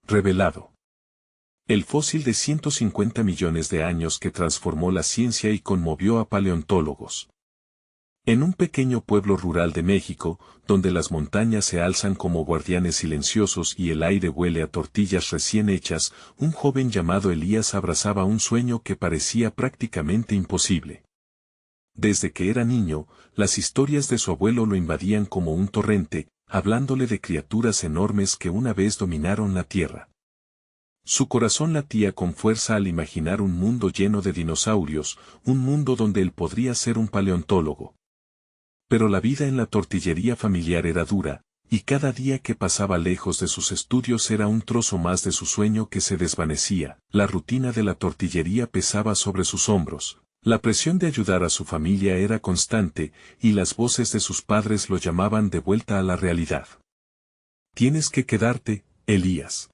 revelado. El fósil de 150 millones de años que transformó la ciencia y conmovió a paleontólogos. En un pequeño pueblo rural de México, donde las montañas se alzan como guardianes silenciosos y el aire huele a tortillas recién hechas, un joven llamado Elías abrazaba un sueño que parecía prácticamente imposible. Desde que era niño, las historias de su abuelo lo invadían como un torrente, hablándole de criaturas enormes que una vez dominaron la tierra. Su corazón latía con fuerza al imaginar un mundo lleno de dinosaurios, un mundo donde él podría ser un paleontólogo. Pero la vida en la tortillería familiar era dura, y cada día que pasaba lejos de sus estudios era un trozo más de su sueño que se desvanecía. La rutina de la tortillería pesaba sobre sus hombros, la presión de ayudar a su familia era constante, y las voces de sus padres lo llamaban de vuelta a la realidad. Tienes que quedarte, Elías.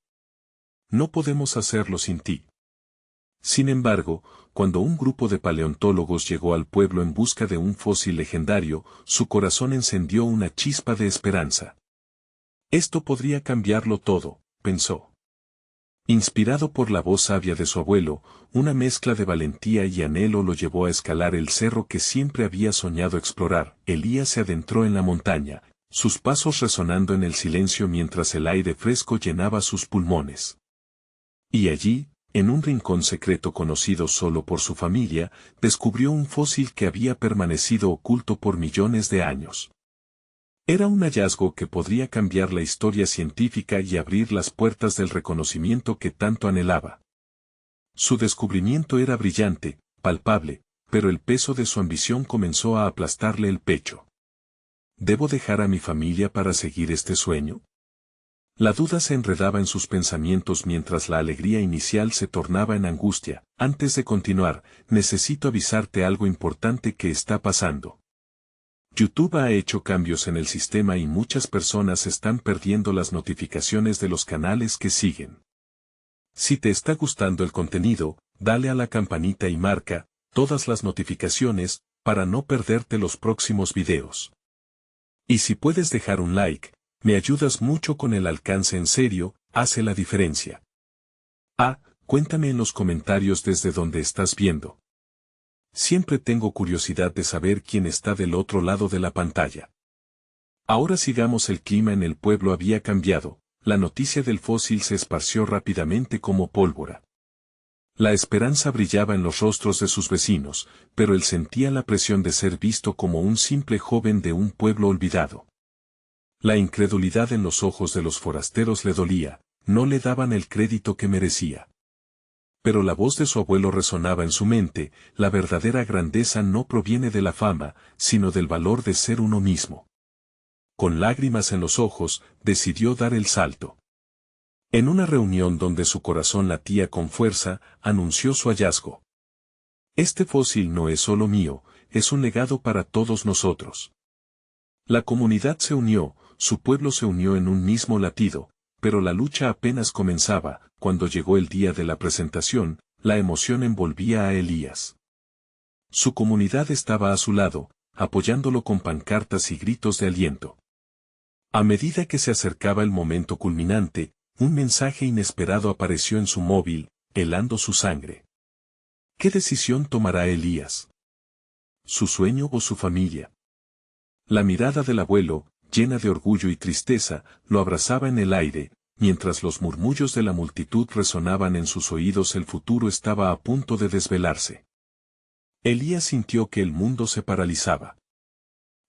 No podemos hacerlo sin ti. Sin embargo, cuando un grupo de paleontólogos llegó al pueblo en busca de un fósil legendario, su corazón encendió una chispa de esperanza. Esto podría cambiarlo todo, pensó. Inspirado por la voz sabia de su abuelo, una mezcla de valentía y anhelo lo llevó a escalar el cerro que siempre había soñado explorar. Elías se adentró en la montaña, sus pasos resonando en el silencio mientras el aire fresco llenaba sus pulmones. Y allí, en un rincón secreto conocido solo por su familia, descubrió un fósil que había permanecido oculto por millones de años. Era un hallazgo que podría cambiar la historia científica y abrir las puertas del reconocimiento que tanto anhelaba. Su descubrimiento era brillante, palpable, pero el peso de su ambición comenzó a aplastarle el pecho. ¿Debo dejar a mi familia para seguir este sueño? La duda se enredaba en sus pensamientos mientras la alegría inicial se tornaba en angustia. Antes de continuar, necesito avisarte algo importante que está pasando. YouTube ha hecho cambios en el sistema y muchas personas están perdiendo las notificaciones de los canales que siguen. Si te está gustando el contenido, dale a la campanita y marca todas las notificaciones para no perderte los próximos videos. Y si puedes dejar un like, me ayudas mucho con el alcance en serio, hace la diferencia. Cuéntame en los comentarios desde donde estás viendo. Siempre tengo curiosidad de saber quién está del otro lado de la pantalla. Ahora sigamos. El clima en el pueblo había cambiado, la noticia del fósil se esparció rápidamente como pólvora. La esperanza brillaba en los rostros de sus vecinos, pero él sentía la presión de ser visto como un simple joven de un pueblo olvidado. La incredulidad en los ojos de los forasteros le dolía, no le daban el crédito que merecía. Pero la voz de su abuelo resonaba en su mente, la verdadera grandeza no proviene de la fama, sino del valor de ser uno mismo. Con lágrimas en los ojos, decidió dar el salto. En una reunión donde su corazón latía con fuerza, anunció su hallazgo. Este fósil no es solo mío, es un legado para todos nosotros. La comunidad se unió, su pueblo se unió en un mismo latido, pero la lucha apenas comenzaba. Cuando llegó el día de la presentación, la emoción envolvía a Elías. Su comunidad estaba a su lado, apoyándolo con pancartas y gritos de aliento. A medida que se acercaba el momento culminante, un mensaje inesperado apareció en su móvil, helando su sangre. ¿Qué decisión tomará Elías? ¿Su sueño o su familia? La mirada del abuelo, llena de orgullo y tristeza, lo abrazaba en el aire, mientras los murmullos de la multitud resonaban en sus oídos. El futuro estaba a punto de desvelarse. Elías sintió que el mundo se paralizaba.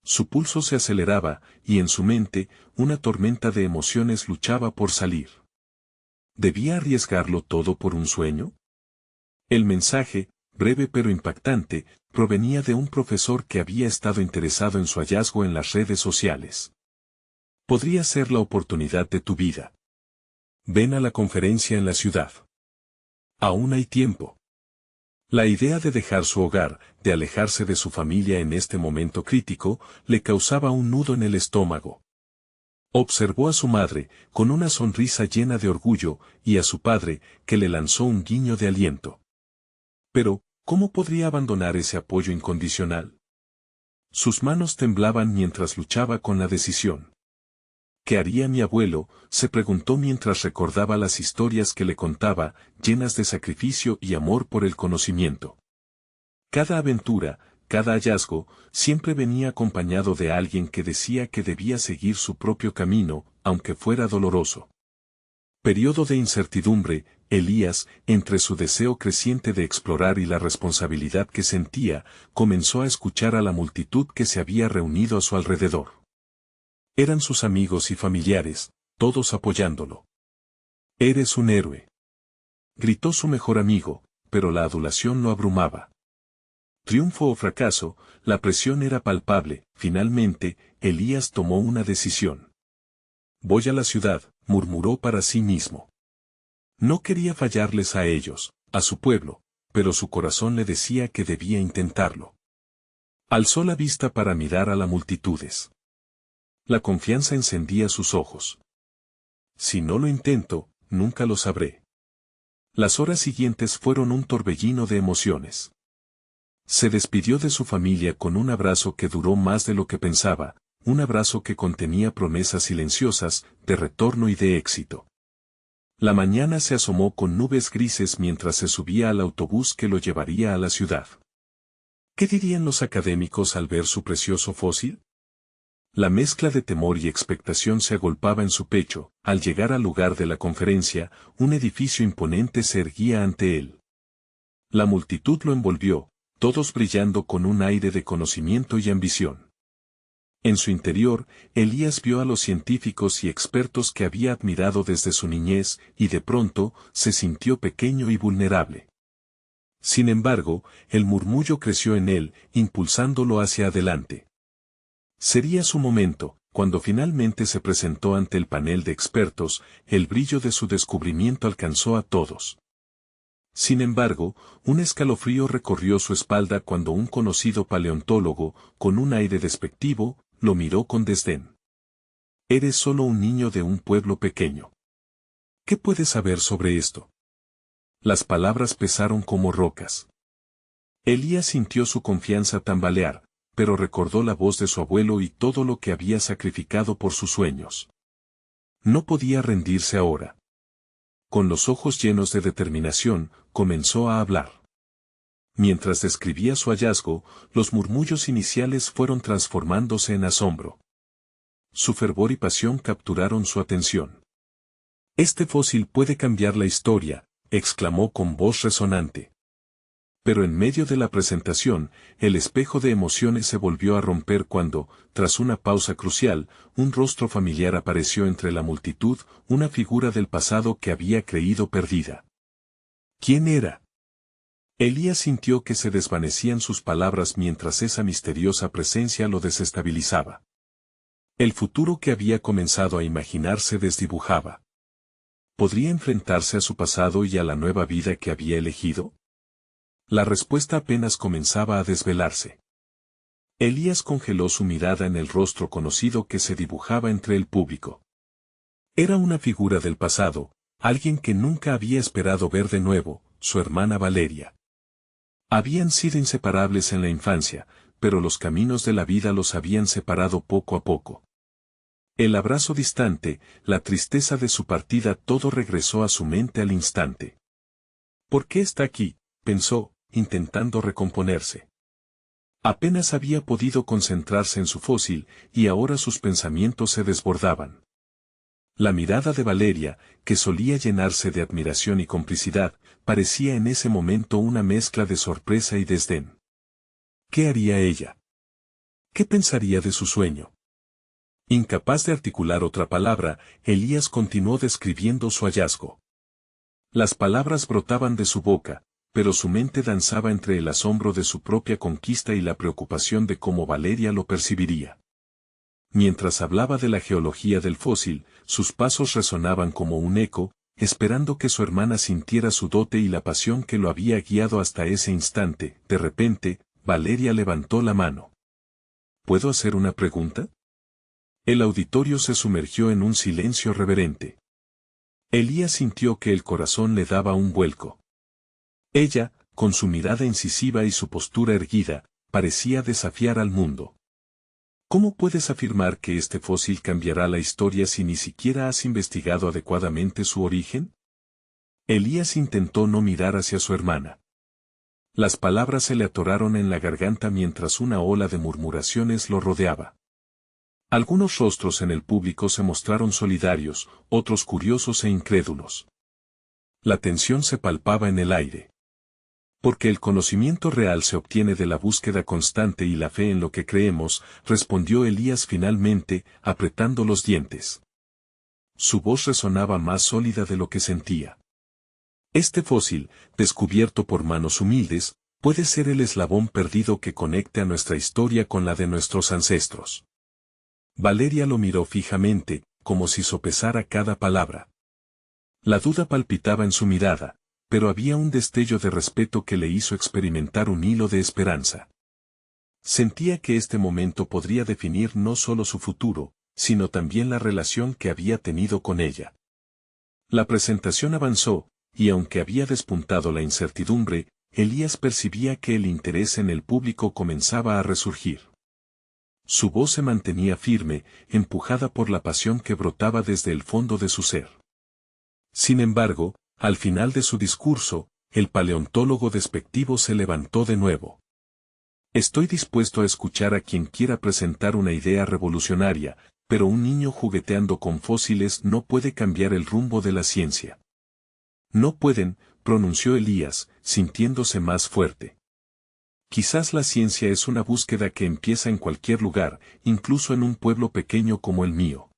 Su pulso se aceleraba, y en su mente, una tormenta de emociones luchaba por salir. ¿Debía arriesgarlo todo por un sueño? El mensaje, breve pero impactante, provenía de un profesor que había estado interesado en su hallazgo en las redes sociales. Podría ser la oportunidad de tu vida. Ven a la conferencia en la ciudad. Aún hay tiempo. La idea de dejar su hogar, de alejarse de su familia en este momento crítico, le causaba un nudo en el estómago. Observó a su madre, con una sonrisa llena de orgullo, y a su padre, que le lanzó un guiño de aliento. Pero, ¿cómo podría abandonar ese apoyo incondicional? Sus manos temblaban mientras luchaba con la decisión. ¿Qué haría mi abuelo?, se preguntó mientras recordaba las historias que le contaba, llenas de sacrificio y amor por el conocimiento. Cada aventura, cada hallazgo, siempre venía acompañado de alguien que decía que debía seguir su propio camino, aunque fuera doloroso. Periodo de incertidumbre, Elías, entre su deseo creciente de explorar y la responsabilidad que sentía, comenzó a escuchar a la multitud que se había reunido a su alrededor. Eran sus amigos y familiares, todos apoyándolo. «Eres un héroe», gritó su mejor amigo, pero la adulación lo abrumaba. Triunfo o fracaso, la presión era palpable. Finalmente, Elías tomó una decisión. «Voy a la ciudad», murmuró para sí mismo. No quería fallarles a ellos, a su pueblo, pero su corazón le decía que debía intentarlo. Alzó la vista para mirar a las multitudes. La confianza encendía sus ojos. «Si no lo intento, nunca lo sabré». Las horas siguientes fueron un torbellino de emociones. Se despidió de su familia con un abrazo que duró más de lo que pensaba, un abrazo que contenía promesas silenciosas, de retorno y de éxito. La mañana se asomó con nubes grises mientras se subía al autobús que lo llevaría a la ciudad. ¿Qué dirían los académicos al ver su precioso fósil? La mezcla de temor y expectación se agolpaba en su pecho. Al llegar al lugar de la conferencia, un edificio imponente se erguía ante él. La multitud lo envolvió, todos brillando con un aire de conocimiento y ambición. En su interior, Elías vio a los científicos y expertos que había admirado desde su niñez, y de pronto, se sintió pequeño y vulnerable. Sin embargo, el murmullo creció en él, impulsándolo hacia adelante. Sería su momento. Cuando finalmente se presentó ante el panel de expertos, el brillo de su descubrimiento alcanzó a todos. Sin embargo, un escalofrío recorrió su espalda cuando un conocido paleontólogo, con un aire despectivo, lo miró con desdén. «Eres solo un niño de un pueblo pequeño. ¿Qué puedes saber sobre esto?». Las palabras pesaron como rocas. Elías sintió su confianza tambalear, pero recordó la voz de su abuelo y todo lo que había sacrificado por sus sueños. No podía rendirse ahora. Con los ojos llenos de determinación, comenzó a hablar. Mientras describía su hallazgo, los murmullos iniciales fueron transformándose en asombro. Su fervor y pasión capturaron su atención. «Este fósil puede cambiar la historia», exclamó con voz resonante. Pero en medio de la presentación, el espejo de emociones se volvió a romper cuando, tras una pausa crucial, un rostro familiar apareció entre la multitud, una figura del pasado que había creído perdida. ¿Quién era? Elías sintió que se desvanecían sus palabras mientras esa misteriosa presencia lo desestabilizaba. El futuro que había comenzado a imaginar se desdibujaba. ¿Podría enfrentarse a su pasado y a la nueva vida que había elegido? La respuesta apenas comenzaba a desvelarse. Elías congeló su mirada en el rostro conocido que se dibujaba entre el público. Era una figura del pasado, alguien que nunca había esperado ver de nuevo, su hermana Valeria. Habían sido inseparables en la infancia, pero los caminos de la vida los habían separado poco a poco. El abrazo distante, la tristeza de su partida, todo regresó a su mente al instante. ¿Por qué está aquí?, pensó, intentando recomponerse. Apenas había podido concentrarse en su fósil, y ahora sus pensamientos se desbordaban. La mirada de Valeria, que solía llenarse de admiración y complicidad, parecía en ese momento una mezcla de sorpresa y desdén. ¿Qué haría ella? ¿Qué pensaría de su sueño? Incapaz de articular otra palabra, Elías continuó describiendo su hallazgo. Las palabras brotaban de su boca, pero su mente danzaba entre el asombro de su propia conquista y la preocupación de cómo Valeria lo percibiría. Mientras hablaba de la geología del fósil, sus pasos resonaban como un eco, esperando que su hermana sintiera su dote y la pasión que lo había guiado hasta ese instante. De repente, Valeria levantó la mano. ¿Puedo hacer una pregunta? El auditorio se sumergió en un silencio reverente. Elías sintió que el corazón le daba un vuelco. Ella, con su mirada incisiva y su postura erguida, parecía desafiar al mundo. ¿Cómo puedes afirmar que este fósil cambiará la historia si ni siquiera has investigado adecuadamente su origen? Elías intentó no mirar hacia su hermana. Las palabras se le atoraron en la garganta mientras una ola de murmuraciones lo rodeaba. Algunos rostros en el público se mostraron solidarios, otros curiosos e incrédulos. La tensión se palpaba en el aire. Porque el conocimiento real se obtiene de la búsqueda constante y la fe en lo que creemos, respondió Elías finalmente, apretando los dientes. Su voz resonaba más sólida de lo que sentía. Este fósil, descubierto por manos humildes, puede ser el eslabón perdido que conecte a nuestra historia con la de nuestros ancestros. Valeria lo miró fijamente, como si sopesara cada palabra. La duda palpitaba en su mirada, pero había un destello de respeto que le hizo experimentar un hilo de esperanza. Sentía que este momento podría definir no solo su futuro, sino también la relación que había tenido con ella. La presentación avanzó, y aunque había despuntado la incertidumbre, Elías percibía que el interés en el público comenzaba a resurgir. Su voz se mantenía firme, empujada por la pasión que brotaba desde el fondo de su ser. Sin embargo, al final de su discurso, el paleontólogo despectivo se levantó de nuevo. Estoy dispuesto a escuchar a quien quiera presentar una idea revolucionaria, pero un niño jugueteando con fósiles no puede cambiar el rumbo de la ciencia. No pueden, pronunció Elías, sintiéndose más fuerte. Quizás la ciencia es una búsqueda que empieza en cualquier lugar, incluso en un pueblo pequeño como el mío.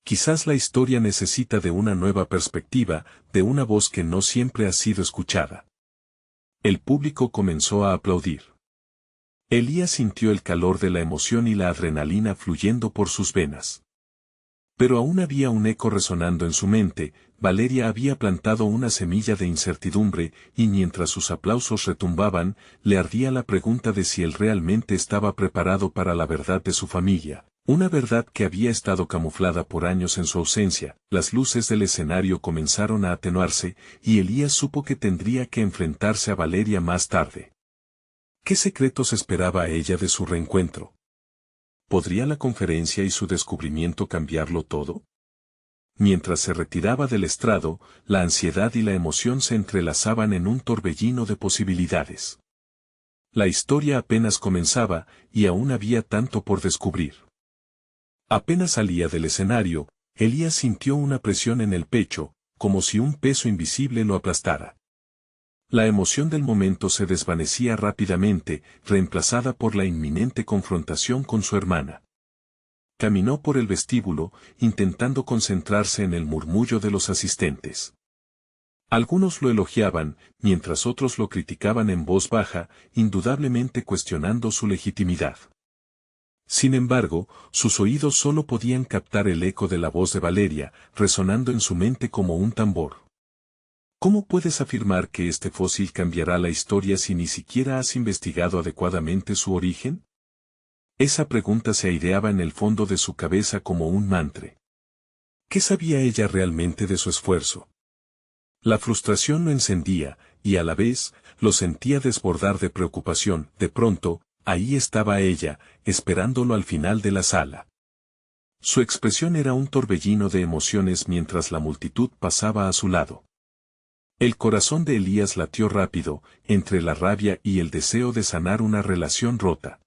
Quizás la historia necesita de una nueva perspectiva, de una voz que no siempre ha sido escuchada. El público comenzó a aplaudir. Elías sintió el calor de la emoción y la adrenalina fluyendo por sus venas. Pero aún había un eco resonando en su mente. Valeria había plantado una semilla de incertidumbre, y mientras sus aplausos retumbaban, le ardía la pregunta de si él realmente estaba preparado para la verdad de su familia, una verdad que había estado camuflada por años en su ausencia. Las luces del escenario comenzaron a atenuarse, y Elías supo que tendría que enfrentarse a Valeria más tarde. ¿Qué secretos esperaba a ella de su reencuentro? ¿Podría la conferencia y su descubrimiento cambiarlo todo? Mientras se retiraba del estrado, la ansiedad y la emoción se entrelazaban en un torbellino de posibilidades. La historia apenas comenzaba, y aún había tanto por descubrir. Apenas salía del escenario, Elías sintió una presión en el pecho, como si un peso invisible lo aplastara. La emoción del momento se desvanecía rápidamente, reemplazada por la inminente confrontación con su hermana. Caminó por el vestíbulo, intentando concentrarse en el murmullo de los asistentes. Algunos lo elogiaban, mientras otros lo criticaban en voz baja, indudablemente cuestionando su legitimidad. Sin embargo, sus oídos solo podían captar el eco de la voz de Valeria, resonando en su mente como un tambor. ¿Cómo puedes afirmar que este fósil cambiará la historia si ni siquiera has investigado adecuadamente su origen? Esa pregunta se aireaba en el fondo de su cabeza como un mantra. ¿Qué sabía ella realmente de su esfuerzo? La frustración lo encendía, y a la vez, lo sentía desbordar de preocupación. De pronto, ahí estaba ella, esperándolo al final de la sala. Su expresión era un torbellino de emociones mientras la multitud pasaba a su lado. El corazón de Elías latió rápido, entre la rabia y el deseo de sanar una relación rota.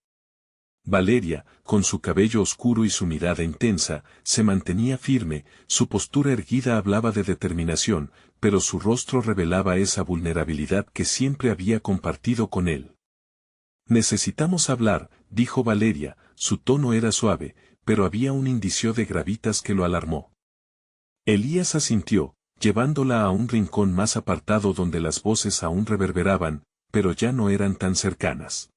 Valeria, con su cabello oscuro y su mirada intensa, se mantenía firme, su postura erguida hablaba de determinación, pero su rostro revelaba esa vulnerabilidad que siempre había compartido con él. Necesitamos hablar, dijo Valeria, su tono era suave, pero había un indicio de gravitas que lo alarmó. Elías asintió, llevándola a un rincón más apartado donde las voces aún reverberaban, pero ya no eran tan cercanas.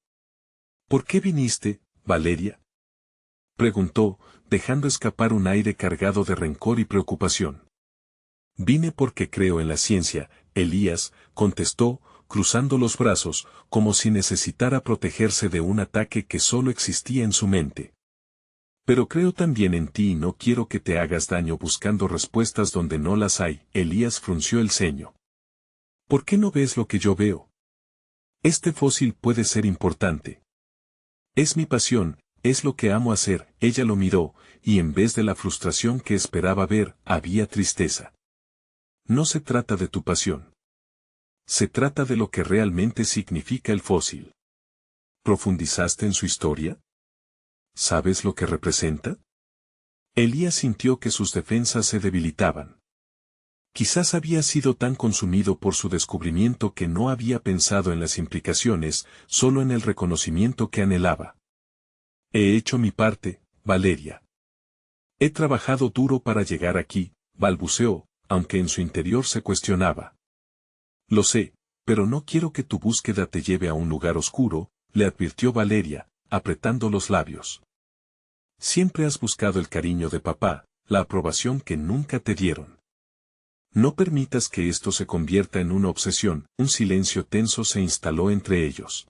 ¿Por qué viniste, Valeria? Preguntó, dejando escapar un aire cargado de rencor y preocupación. Vine porque creo en la ciencia, Elías, contestó, cruzando los brazos, como si necesitara protegerse de un ataque que solo existía en su mente. Pero creo también en ti y no quiero que te hagas daño buscando respuestas donde no las hay. Elías frunció el ceño. ¿Por qué no ves lo que yo veo? Este fósil puede ser importante. Es mi pasión, es lo que amo hacer. Ella lo miró, y en vez de la frustración que esperaba ver, había tristeza. No se trata de tu pasión. Se trata de lo que realmente significa el fósil. ¿Profundizaste en su historia? ¿Sabes lo que representa? Elías sintió que sus defensas se debilitaban. Quizás había sido tan consumido por su descubrimiento que no había pensado en las implicaciones, solo en el reconocimiento que anhelaba. He hecho mi parte, Valeria. He trabajado duro para llegar aquí, balbuceó, aunque en su interior se cuestionaba. Lo sé, pero no quiero que tu búsqueda te lleve a un lugar oscuro, le advirtió Valeria, apretando los labios. Siempre has buscado el cariño de papá, la aprobación que nunca te dieron. No permitas que esto se convierta en una obsesión. Un silencio tenso se instaló entre ellos.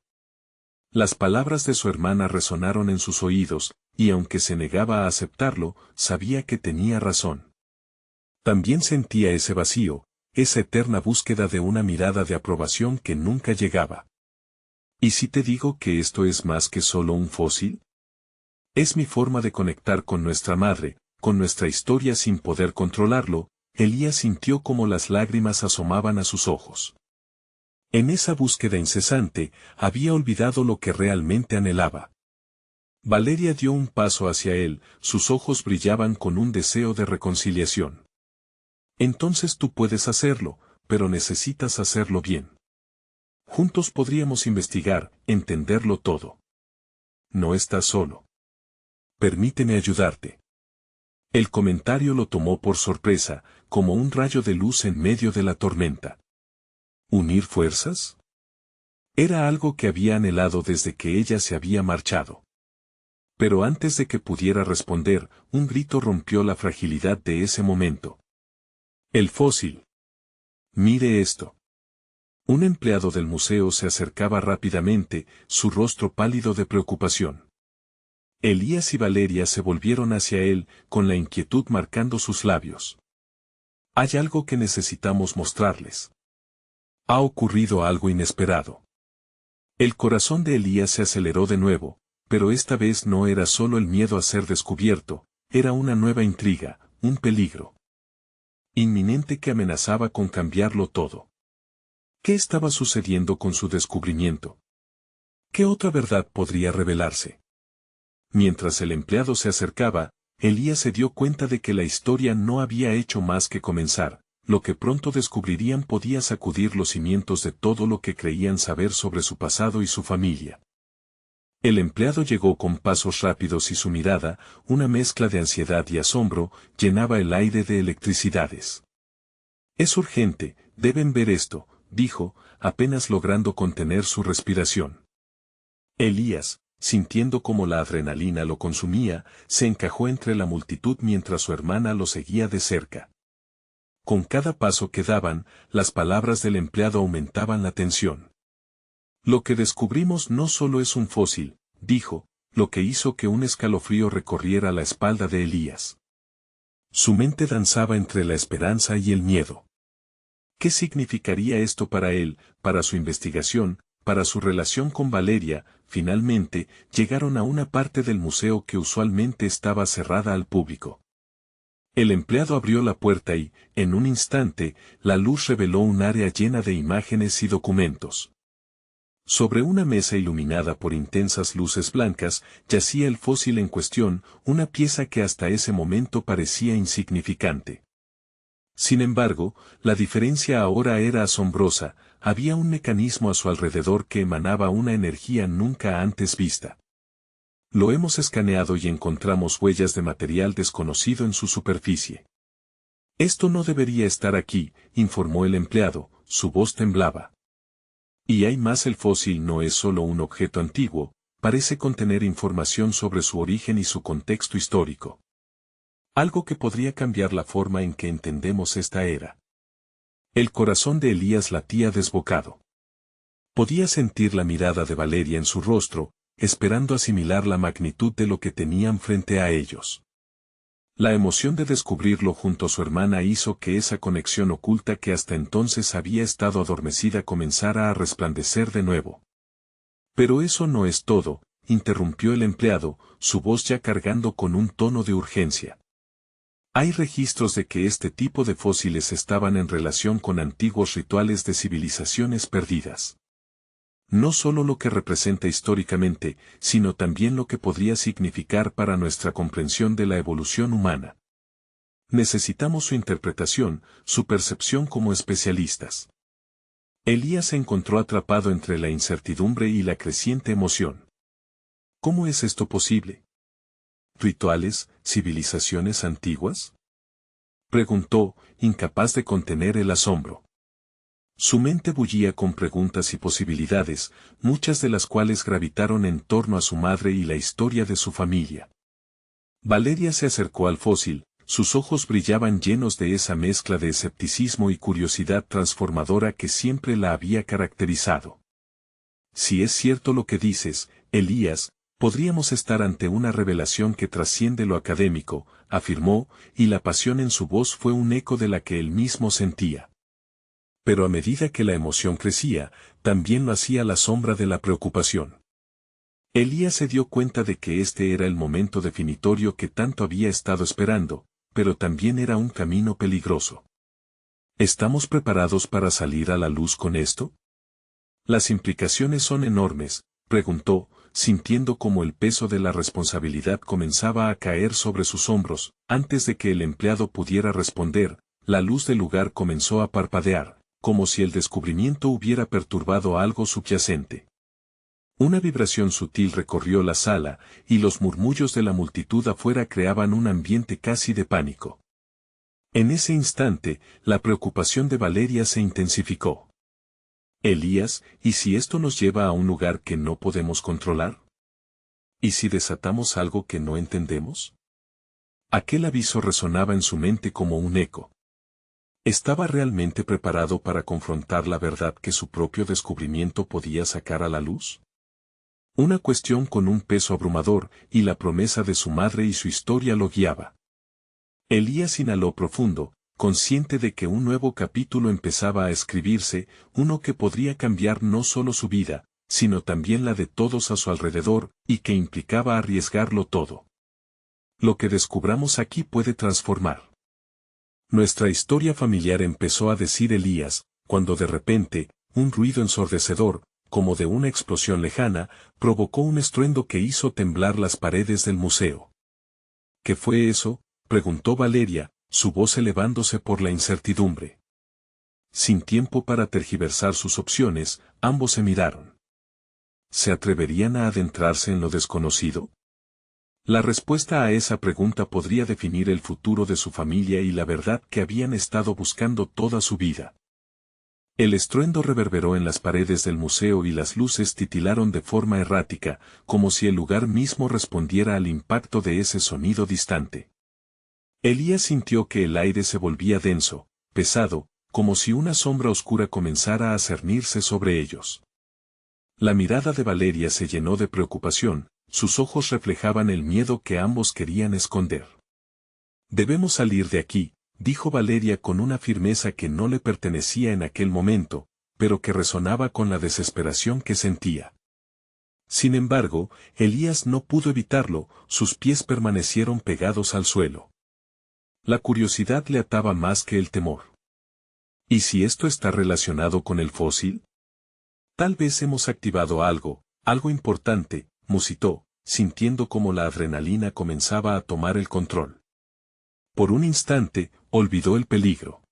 Las palabras de su hermana resonaron en sus oídos, y aunque se negaba a aceptarlo, sabía que tenía razón. También sentía ese vacío, esa eterna búsqueda de una mirada de aprobación que nunca llegaba. ¿Y si te digo que esto es más que solo un fósil? Es mi forma de conectar con nuestra madre, con nuestra historia sin poder controlarlo. Elías sintió como las lágrimas asomaban a sus ojos. En esa búsqueda incesante, había olvidado lo que realmente anhelaba. Valeria dio un paso hacia él, sus ojos brillaban con un deseo de reconciliación. Entonces tú puedes hacerlo, pero necesitas hacerlo bien. Juntos podríamos investigar, entenderlo todo. No estás solo. Permíteme ayudarte. El comentario lo tomó por sorpresa, como un rayo de luz en medio de la tormenta. ¿Unir fuerzas? Era algo que había anhelado desde que ella se había marchado. Pero antes de que pudiera responder, un grito rompió la fragilidad de ese momento. El fósil. Mire esto. Un empleado del museo se acercaba rápidamente, su rostro pálido de preocupación. Elías y Valeria se volvieron hacia él, con la inquietud marcando sus labios. Hay algo que necesitamos mostrarles. Ha ocurrido algo inesperado. El corazón de Elías se aceleró de nuevo, pero esta vez no era solo el miedo a ser descubierto, era una nueva intriga, un peligro inminente que amenazaba con cambiarlo todo. ¿Qué estaba sucediendo con su descubrimiento? ¿Qué otra verdad podría revelarse? Mientras el empleado se acercaba, Elías se dio cuenta de que la historia no había hecho más que comenzar. Lo que pronto descubrirían podía sacudir los cimientos de todo lo que creían saber sobre su pasado y su familia. El empleado llegó con pasos rápidos y su mirada, una mezcla de ansiedad y asombro, llenaba el aire de electricidades. Es urgente, deben ver esto, dijo, apenas logrando contener su respiración. Elías, sintiendo como la adrenalina lo consumía, se encajó entre la multitud mientras su hermana lo seguía de cerca. Con cada paso que daban, las palabras del empleado aumentaban la tensión. Lo que descubrimos no solo es un fósil, dijo, lo que hizo que un escalofrío recorriera la espalda de Elías. Su mente danzaba entre la esperanza y el miedo. ¿Qué significaría esto para él, para su investigación, para su relación con Valeria? Finalmente, llegaron a una parte del museo que usualmente estaba cerrada al público. El empleado abrió la puerta y, en un instante, la luz reveló un área llena de imágenes y documentos. Sobre una mesa iluminada por intensas luces blancas, yacía el fósil en cuestión, una pieza que hasta ese momento parecía insignificante. Sin embargo, la diferencia ahora era asombrosa, había un mecanismo a su alrededor que emanaba una energía nunca antes vista. Lo hemos escaneado y encontramos huellas de material desconocido en su superficie. Esto no debería estar aquí, informó el empleado, su voz temblaba. Y hay más, el fósil no es solo un objeto antiguo, parece contener información sobre su origen y su contexto histórico. Algo que podría cambiar la forma en que entendemos esta era. El corazón de Elías latía desbocado. Podía sentir la mirada de Valeria en su rostro, esperando asimilar la magnitud de lo que tenían frente a ellos. La emoción de descubrirlo junto a su hermana hizo que esa conexión oculta que hasta entonces había estado adormecida comenzara a resplandecer de nuevo. Pero eso no es todo, interrumpió el empleado, su voz ya cargando con un tono de urgencia. Hay registros de que este tipo de fósiles estaban en relación con antiguos rituales de civilizaciones perdidas. No solo lo que representa históricamente, sino también lo que podría significar para nuestra comprensión de la evolución humana. Necesitamos su interpretación, su percepción como especialistas. Elías se encontró atrapado entre la incertidumbre y la creciente emoción. ¿Cómo es esto posible? ¿Rituales, civilizaciones antiguas? Preguntó, incapaz de contener el asombro. Su mente bullía con preguntas y posibilidades, muchas de las cuales gravitaron en torno a su madre y la historia de su familia. Valeria se acercó al fósil, sus ojos brillaban llenos de esa mezcla de escepticismo y curiosidad transformadora que siempre la había caracterizado. Si es cierto lo que dices, Elías, podríamos estar ante una revelación que trasciende lo académico, afirmó, y la pasión en su voz fue un eco de la que él mismo sentía. Pero a medida que la emoción crecía, también lo hacía la sombra de la preocupación. Elías se dio cuenta de que este era el momento definitorio que tanto había estado esperando, pero también era un camino peligroso. ¿Estamos preparados para salir a la luz con esto? Las implicaciones son enormes, preguntó, sintiendo como el peso de la responsabilidad comenzaba a caer sobre sus hombros. Antes de que el empleado pudiera responder, la luz del lugar comenzó a parpadear, como si el descubrimiento hubiera perturbado algo subyacente. Una vibración sutil recorrió la sala, y los murmullos de la multitud afuera creaban un ambiente casi de pánico. En ese instante, la preocupación de Valeria se intensificó. Elías, ¿y si esto nos lleva a un lugar que no podemos controlar? ¿Y si desatamos algo que no entendemos? Aquel aviso resonaba en su mente como un eco. ¿Estaba realmente preparado para confrontar la verdad que su propio descubrimiento podía sacar a la luz? Una cuestión con un peso abrumador, y la promesa de su madre y su historia lo guiaba. Elías inhaló profundo, consciente de que un nuevo capítulo empezaba a escribirse, uno que podría cambiar no solo su vida, sino también la de todos a su alrededor, y que implicaba arriesgarlo todo. Lo que descubramos aquí puede transformar nuestra historia familiar, empezó a decir Elías, cuando de repente, un ruido ensordecedor, como de una explosión lejana, provocó un estruendo que hizo temblar las paredes del museo. ¿Qué fue eso?, preguntó Valeria, su voz elevándose por la incertidumbre. Sin tiempo para tergiversar sus opciones, ambos se miraron. ¿Se atreverían a adentrarse en lo desconocido? La respuesta a esa pregunta podría definir el futuro de su familia y la verdad que habían estado buscando toda su vida. El estruendo reverberó en las paredes del museo y las luces titilaron de forma errática, como si el lugar mismo respondiera al impacto de ese sonido distante. Elías sintió que el aire se volvía denso, pesado, como si una sombra oscura comenzara a cernirse sobre ellos. La mirada de Valeria se llenó de preocupación, sus ojos reflejaban el miedo que ambos querían esconder. «Debemos salir de aquí», dijo Valeria con una firmeza que no le pertenecía en aquel momento, pero que resonaba con la desesperación que sentía. Sin embargo, Elías no pudo evitarlo, sus pies permanecieron pegados al suelo. La curiosidad le ataba más que el temor. ¿Y si esto está relacionado con el fósil? Tal vez hemos activado algo importante, musitó, sintiendo como la adrenalina comenzaba a tomar el control. Por un instante, olvidó el peligro.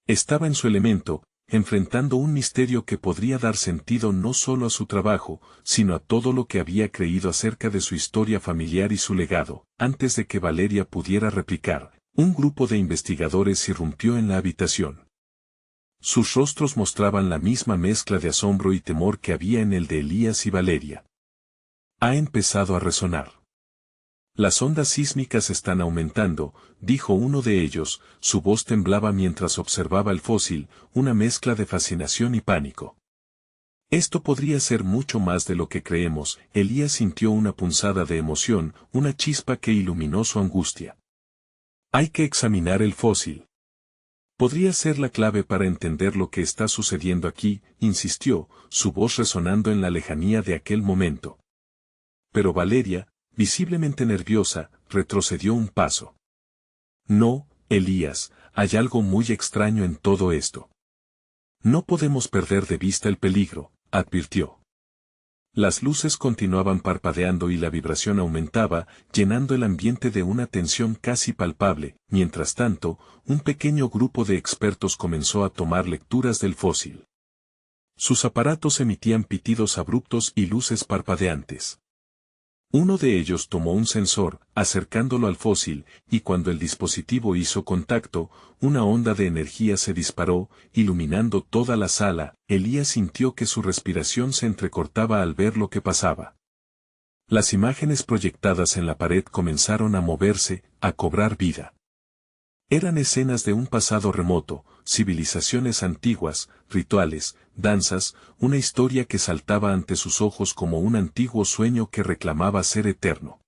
Estaba en su elemento, enfrentando un misterio que podría dar sentido no solo a su trabajo, sino a todo lo que había creído acerca de su historia familiar y su legado. Antes de que Valeria pudiera replicar, un grupo de investigadores irrumpió en la habitación. Sus rostros mostraban la misma mezcla de asombro y temor que había en el de Elías y Valeria. Ha empezado a resonar. Las ondas sísmicas están aumentando, dijo uno de ellos, su voz temblaba mientras observaba el fósil, una mezcla de fascinación y pánico. Esto podría ser mucho más de lo que creemos. Elías sintió una punzada de emoción, una chispa que iluminó su angustia. Hay que examinar el fósil. Podría ser la clave para entender lo que está sucediendo aquí, insistió, su voz resonando en la lejanía de aquel momento. Pero Valeria, visiblemente nerviosa, retrocedió un paso. No, Elías, hay algo muy extraño en todo esto. No podemos perder de vista el peligro, advirtió. Las luces continuaban parpadeando y la vibración aumentaba, llenando el ambiente de una tensión casi palpable. Mientras tanto, un pequeño grupo de expertos comenzó a tomar lecturas del fósil. Sus aparatos emitían pitidos abruptos y luces parpadeantes. Uno de ellos tomó un sensor, acercándolo al fósil, y cuando el dispositivo hizo contacto, una onda de energía se disparó, iluminando toda la sala. Elías sintió que su respiración se entrecortaba al ver lo que pasaba. Las imágenes proyectadas en la pared comenzaron a moverse, a cobrar vida. Eran escenas de un pasado remoto, civilizaciones antiguas, rituales, danzas, una historia que saltaba ante sus ojos como un antiguo sueño que reclamaba ser eterno.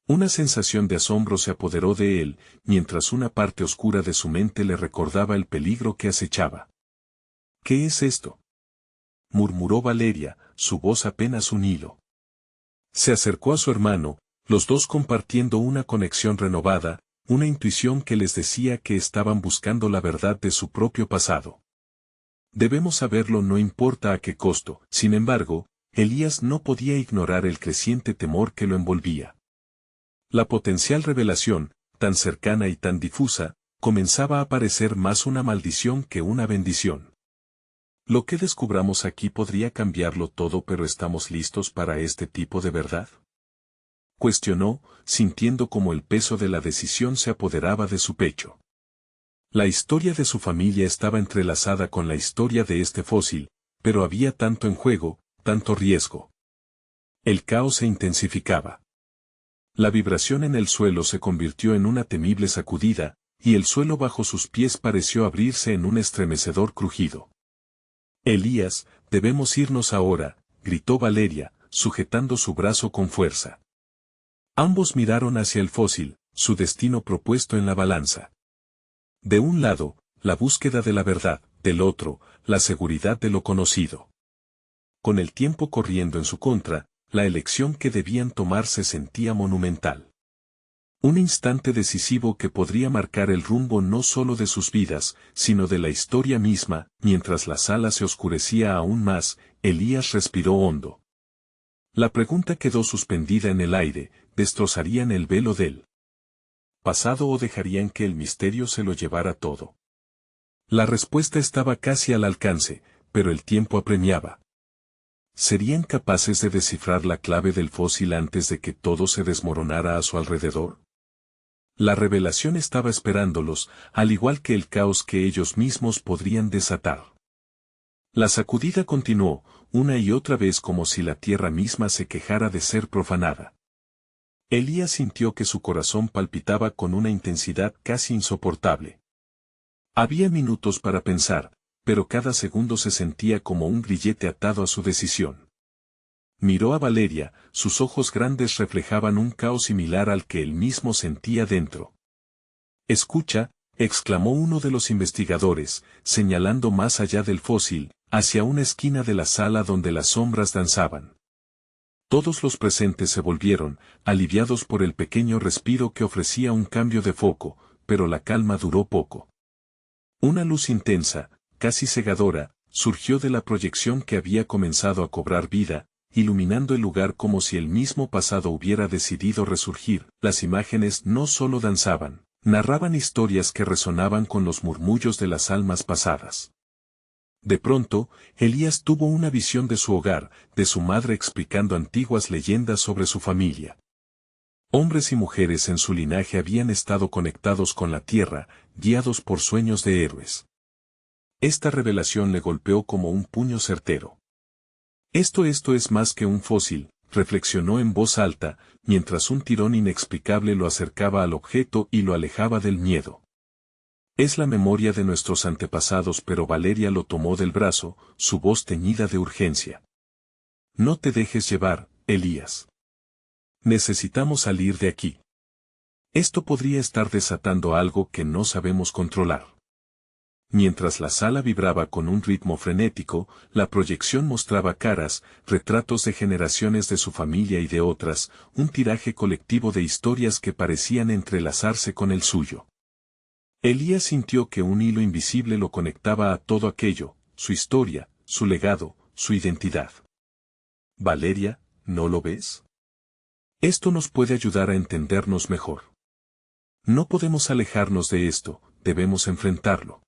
Una sensación de asombro se apoderó de él, mientras una parte oscura de su mente le recordaba el peligro que acechaba. ¿Qué es esto?, murmuró Valeria, su voz apenas un hilo. Se acercó a su hermano, los dos compartiendo una conexión renovada, una intuición que les decía que estaban buscando la verdad de su propio pasado. Debemos saberlo, no importa a qué costo. Sin embargo, Elías no podía ignorar el creciente temor que lo envolvía. La potencial revelación, tan cercana y tan difusa, comenzaba a parecer más una maldición que una bendición. Lo que descubramos aquí podría cambiarlo todo, pero ¿estamos listos para este tipo de verdad?, cuestionó, sintiendo como el peso de la decisión se apoderaba de su pecho. La historia de su familia estaba entrelazada con la historia de este fósil, pero había tanto en juego, tanto riesgo. El caos se intensificaba. La vibración en el suelo se convirtió en una temible sacudida, y el suelo bajo sus pies pareció abrirse en un estremecedor crujido. Elías, debemos irnos ahora, gritó Valeria, sujetando su brazo con fuerza. Ambos miraron hacia el fósil, su destino propuesto en la balanza. De un lado, la búsqueda de la verdad, del otro, la seguridad de lo conocido. Con el tiempo corriendo en su contra, la elección que debían tomar se sentía monumental. Un instante decisivo que podría marcar el rumbo no solo de sus vidas, sino de la historia misma. Mientras la sala se oscurecía aún más, Elías respiró hondo. La pregunta quedó suspendida en el aire: ¿destrozarían el velo del pasado o dejarían que el misterio se lo llevara todo? La respuesta estaba casi al alcance, pero el tiempo apremiaba. ¿Serían capaces de descifrar la clave del fósil antes de que todo se desmoronara a su alrededor? La revelación estaba esperándolos, al igual que el caos que ellos mismos podrían desatar. La sacudida continuó, una y otra vez, como si la tierra misma se quejara de ser profanada. Elías sintió que su corazón palpitaba con una intensidad casi insoportable. Había minutos para pensar, pero cada segundo se sentía como un grillete atado a su decisión. Miró a Valeria, sus ojos grandes reflejaban un caos similar al que él mismo sentía dentro. «Escucha», exclamó uno de los investigadores, señalando más allá del fósil, hacia una esquina de la sala donde las sombras danzaban. Todos los presentes se volvieron, aliviados por el pequeño respiro que ofrecía un cambio de foco, pero la calma duró poco. Una luz intensa, casi cegadora, surgió de la proyección que había comenzado a cobrar vida, iluminando el lugar como si el mismo pasado hubiera decidido resurgir. Las imágenes no solo danzaban, narraban historias que resonaban con los murmullos de las almas pasadas. De pronto, Elías tuvo una visión de su hogar, de su madre explicando antiguas leyendas sobre su familia. Hombres y mujeres en su linaje habían estado conectados con la tierra, guiados por sueños de héroes. Esta revelación le golpeó como un puño certero. Esto es más que un fósil, reflexionó en voz alta, mientras un tirón inexplicable lo acercaba al objeto y lo alejaba del miedo. Es la memoria de nuestros antepasados, pero Valeria lo tomó del brazo, su voz teñida de urgencia. No te dejes llevar, Elías. Necesitamos salir de aquí. Esto podría estar desatando algo que no sabemos controlar. Mientras la sala vibraba con un ritmo frenético, la proyección mostraba caras, retratos de generaciones de su familia y de otras, un tiraje colectivo de historias que parecían entrelazarse con el suyo. Elías sintió que un hilo invisible lo conectaba a todo aquello, su historia, su legado, su identidad. Valeria, ¿no lo ves? Esto nos puede ayudar a entendernos mejor. No podemos alejarnos de esto, debemos enfrentarlo.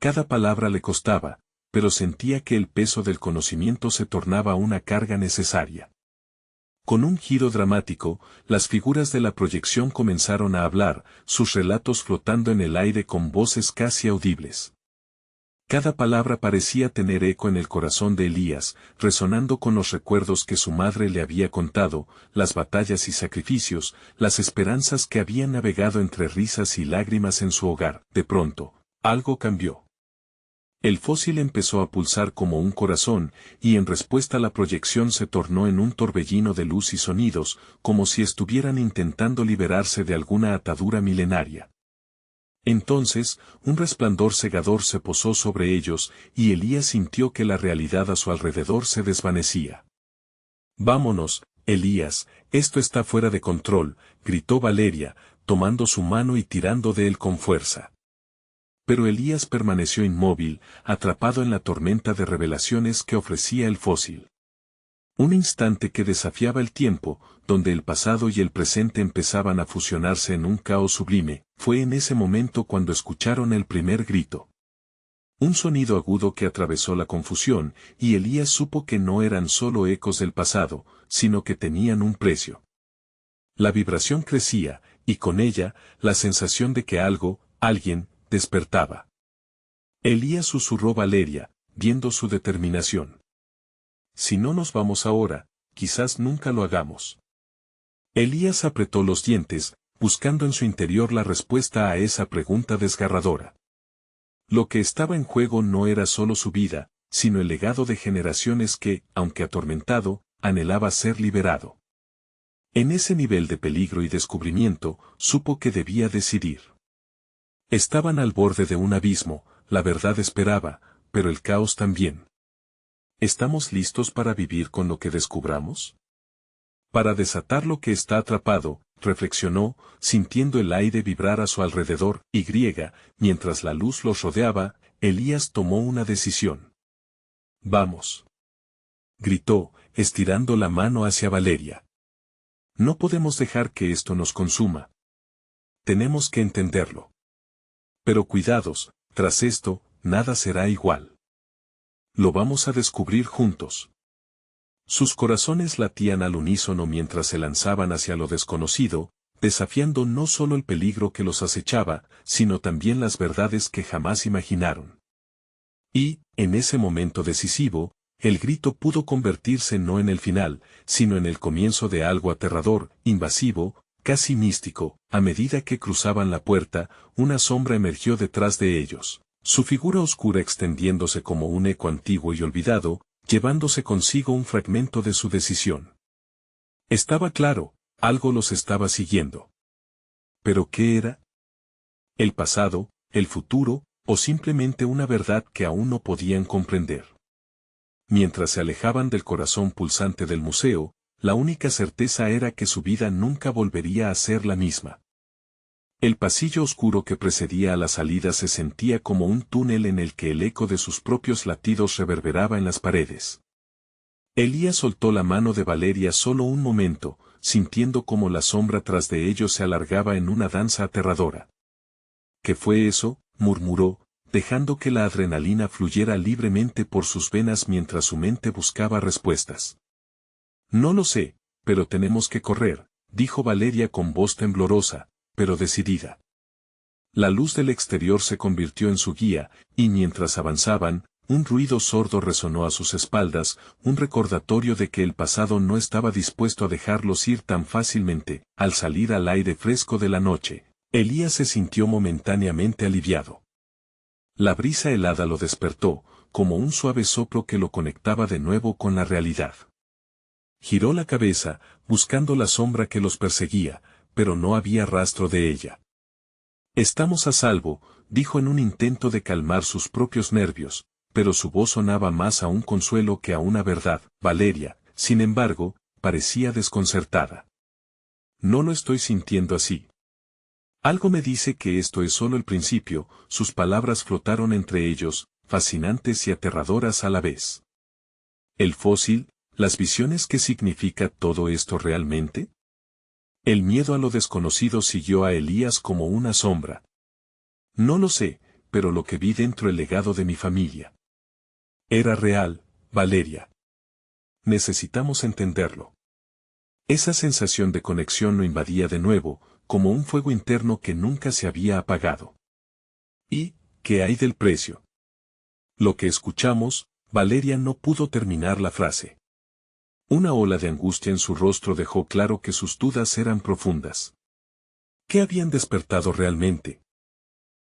Cada palabra le costaba, pero sentía que el peso del conocimiento se tornaba una carga necesaria. Con un giro dramático, las figuras de la proyección comenzaron a hablar, sus relatos flotando en el aire con voces casi audibles. Cada palabra parecía tener eco en el corazón de Elías, resonando con los recuerdos que su madre le había contado, las batallas y sacrificios, las esperanzas que habían navegado entre risas y lágrimas en su hogar. De pronto, algo cambió. El fósil empezó a pulsar como un corazón, y en respuesta la proyección se tornó en un torbellino de luz y sonidos, como si estuvieran intentando liberarse de alguna atadura milenaria. Entonces, un resplandor cegador se posó sobre ellos, y Elías sintió que la realidad a su alrededor se desvanecía. «Vámonos, Elías, esto está fuera de control», gritó Valeria, tomando su mano y tirando de él con fuerza. Pero Elías permaneció inmóvil, atrapado en la tormenta de revelaciones que ofrecía el fósil. Un instante que desafiaba el tiempo, donde el pasado y el presente empezaban a fusionarse en un caos sublime, fue en ese momento cuando escucharon el primer grito. Un sonido agudo que atravesó la confusión, y Elías supo que no eran solo ecos del pasado, sino que tenían un precio. La vibración crecía, y con ella, la sensación de que algo, alguien, despertaba. Elías susurró Valeria, viendo su determinación. «Si no nos vamos ahora, quizás nunca lo hagamos». Elías apretó los dientes, buscando en su interior la respuesta a esa pregunta desgarradora. Lo que estaba en juego no era solo su vida, sino el legado de generaciones que, aunque atormentado, anhelaba ser liberado. En ese nivel de peligro y descubrimiento, supo que debía decidir. Estaban al borde de un abismo, la verdad esperaba, pero el caos también. ¿Estamos listos para vivir con lo que descubramos? Para desatar lo que está atrapado, reflexionó, sintiendo el aire vibrar a su alrededor, mientras la luz los rodeaba, Elías tomó una decisión. «Vamos», gritó, estirando la mano hacia Valeria. «No podemos dejar que esto nos consuma. Tenemos que entenderlo. Pero cuidados, tras esto, nada será igual. Lo vamos a descubrir juntos». Sus corazones latían al unísono mientras se lanzaban hacia lo desconocido, desafiando no solo el peligro que los acechaba, sino también las verdades que jamás imaginaron. Y, en ese momento decisivo, el grito pudo convertirse no en el final, sino en el comienzo de algo aterrador, invasivo, casi místico. A medida que cruzaban la puerta, una sombra emergió detrás de ellos, su figura oscura extendiéndose como un eco antiguo y olvidado, llevándose consigo un fragmento de su decisión. Estaba claro, algo los estaba siguiendo. ¿Pero qué era? ¿El pasado, el futuro, o simplemente una verdad que aún no podían comprender? Mientras se alejaban del corazón pulsante del museo, la única certeza era que su vida nunca volvería a ser la misma. El pasillo oscuro que precedía a la salida se sentía como un túnel en el que el eco de sus propios latidos reverberaba en las paredes. Elías soltó la mano de Valeria solo un momento, sintiendo como la sombra tras de ellos se alargaba en una danza aterradora. «¿Qué fue eso?», murmuró, dejando que la adrenalina fluyera libremente por sus venas mientras su mente buscaba respuestas. «No lo sé, pero tenemos que correr», dijo Valeria con voz temblorosa, pero decidida. La luz del exterior se convirtió en su guía, y mientras avanzaban, un ruido sordo resonó a sus espaldas, un recordatorio de que el pasado no estaba dispuesto a dejarlos ir tan fácilmente. Al salir al aire fresco de la noche, Elías se sintió momentáneamente aliviado. La brisa helada lo despertó, como un suave soplo que lo conectaba de nuevo con la realidad. Giró la cabeza, buscando la sombra que los perseguía, pero no había rastro de ella. Estamos a salvo, dijo en un intento de calmar sus propios nervios, pero su voz sonaba más a un consuelo que a una verdad. Valeria, sin embargo, parecía desconcertada. No lo estoy sintiendo así. Algo me dice que esto es solo el principio. Sus palabras flotaron entre ellos, fascinantes y aterradoras a la vez. ¿El fósil? ¿Las visiones? ¿Qué significa todo esto realmente? El miedo a lo desconocido siguió a Elías como una sombra. No lo sé, pero lo que vi dentro el legado de mi familia. Era real, Valeria. Necesitamos entenderlo. Esa sensación de conexión lo invadía de nuevo, como un fuego interno que nunca se había apagado. ¿Y qué hay del precio? Lo que escuchamos, Valeria no pudo terminar la frase. Una ola de angustia en su rostro dejó claro que sus dudas eran profundas. ¿Qué habían despertado realmente?